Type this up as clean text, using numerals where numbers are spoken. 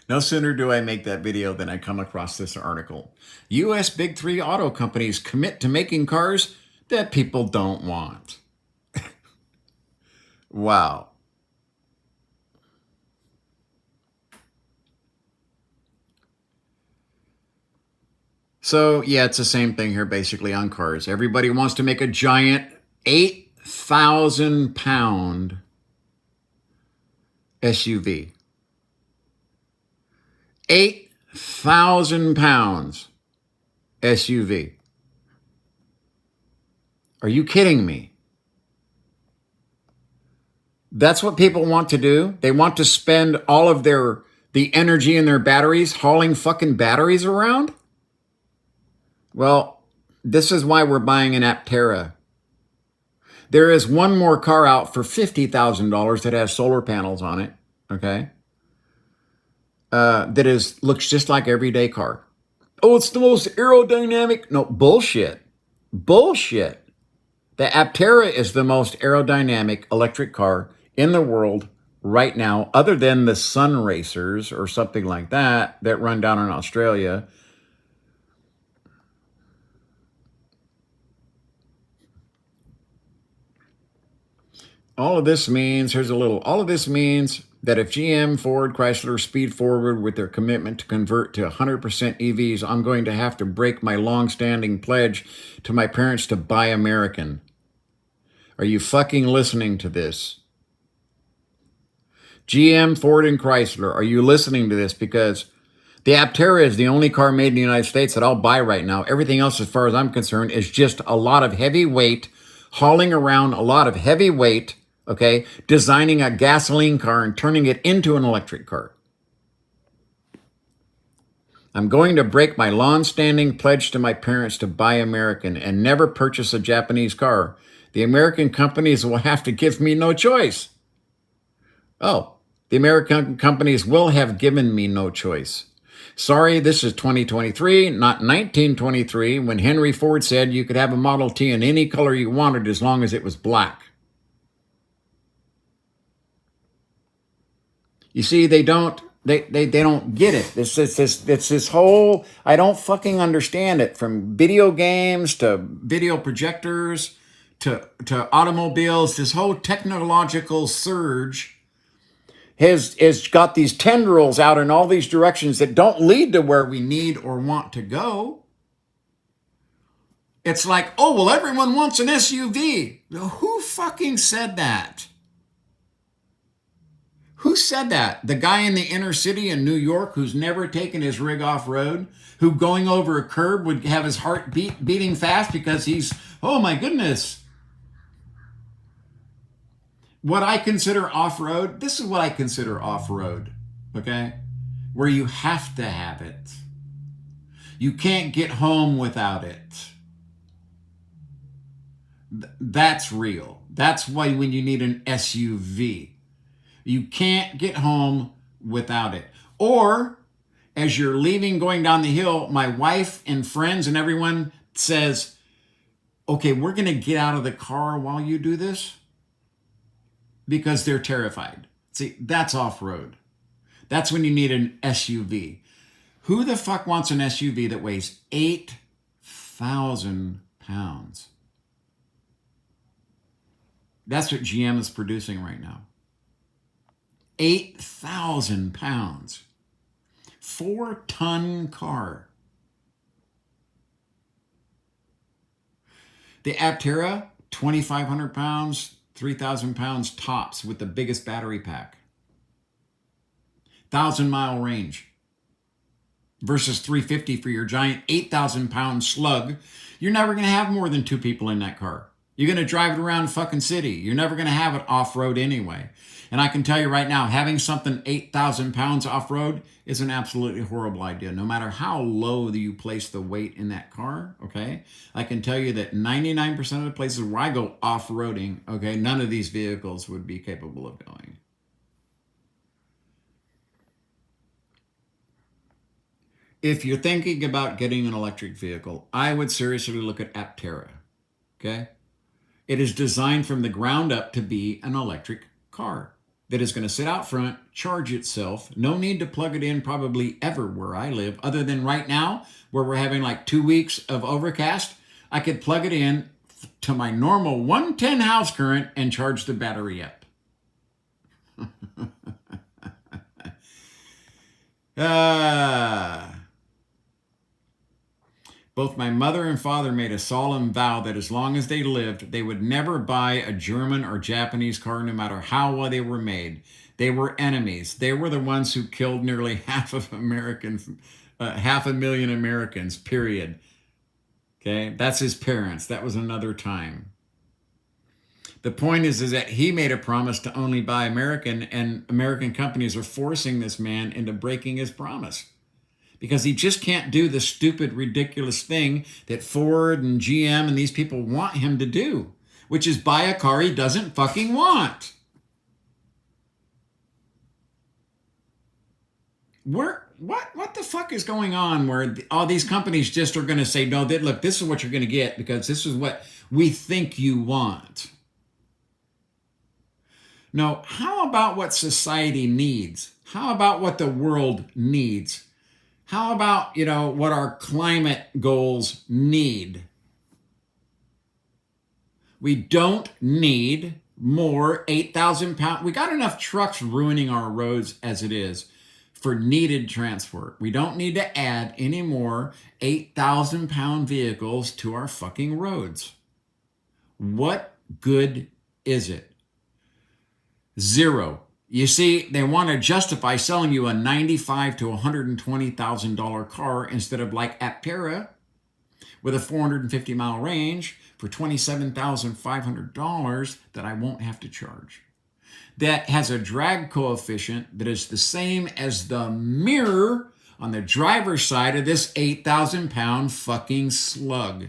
No sooner do I make that video than I come across this article. U.S. Big Three auto companies commit to making cars that people don't want. Wow. So, yeah, it's the same thing here basically on cars. Everybody wants to make a giant 8,000 pound SUV. 8,000 pounds SUV. Are you kidding me? That's what people want to do. They want to spend all of the energy in their batteries hauling fucking batteries around? Well, this is why we're buying an Aptera. There is one more car out for $50,000 that has solar panels on it, okay? That looks just like everyday car. Oh, it's the most aerodynamic. No, bullshit. Bullshit. The Aptera is the most aerodynamic electric car in the world right now, other than the Sun Racers or something like that that run down in Australia. All of this means, all of this means that if GM, Ford, Chrysler speed forward with their commitment to convert to 100% EVs, I'm going to have to break my long-standing pledge to my parents to buy American. Are you fucking listening to this? GM, Ford, and Chrysler, are you listening to this? Because the Aptera is the only car made in the United States that I'll buy right now. Everything else, as far as I'm concerned, is just a lot of heavy weight, hauling around a lot of heavy weight, okay, designing a gasoline car and turning it into an electric car. I'm going to break my long-standing pledge to my parents to buy American and never purchase a Japanese car. The American companies will have to give me no choice. Oh, the American companies will have given me no choice. Sorry, this is 2023, not 1923, when Henry Ford said you could have a Model T in any color you wanted as long as it was black. You see, they don't get it. It's this whole, I don't fucking understand it, from video games to video projectors to automobiles. This whole technological surge has got these tendrils out in all these directions that don't lead to where we need or want to go. It's like, oh, well, everyone wants an SUV. Who fucking said that? Who said that? The guy in the inner city in New York who's never taken his rig off road, who going over a curb would have his heart beating fast because he's, oh my goodness. What I consider off-road, this is what I consider off-road, okay? Where you have to have it. You can't get home without it. That's real. That's why when you need an SUV. You can't get home without it. Or as you're leaving, going down the hill, my wife and friends and everyone says, okay, we're going to get out of the car while you do this, because they're terrified. See, that's off-road. That's when you need an SUV. Who the fuck wants an SUV that weighs 8,000 pounds? That's what GM is producing right now. 8,000 pounds. 4-ton car. The Aptera, 2,500 pounds, 3,000 pounds tops with the biggest battery pack. 1,000-mile range versus 350 for your giant 8,000 pound slug. You're never going to have more than 2 people in that car. You're going to drive it around fucking city. You're never going to have it off-road anyway. And I can tell you right now, having something 8,000 pounds off-road is an absolutely horrible idea. No matter how low you place the weight in that car, okay? I can tell you that 99% of the places where I go off-roading, okay, none of these vehicles would be capable of going. If you're thinking about getting an electric vehicle, I would seriously look at Aptera, okay? It is designed from the ground up to be an electric car. that is going to sit out front, charge itself. No need to plug it in probably ever where I live, other than right now where we're having like 2 weeks of overcast. I could plug it in to my normal 110 house current and charge the battery up. Both my mother and father made a solemn vow that as long as they lived, they would never buy a German or Japanese car, no matter how well they were made. They were enemies. They were the ones who killed nearly half of Americans, 500,000 Americans, period. Okay, that's his parents. That was another time. The point is that he made a promise to only buy American, and American companies are forcing this man into breaking his promise, because he just can't do the stupid, ridiculous thing that Ford and GM and these people want him to do, which is buy a car he doesn't fucking want. What the fuck is going on where all these companies just are going to say, no, look, this is what you're going to get because this is what we think you want. No, how about what society needs? How about what the world needs? How about, what our climate goals need? We don't need more 8,000 pound. We got enough trucks ruining our roads as it is for needed transport. We don't need to add any more 8,000 pound vehicles to our fucking roads. What good is it? Zero. You see, they want to justify selling you a $95,000 to $120,000 car instead of like Aptera with a 450-mile range for $27,500 that I won't have to charge. That has a drag coefficient that is the same as the mirror on the driver's side of this 8,000 pound fucking slug.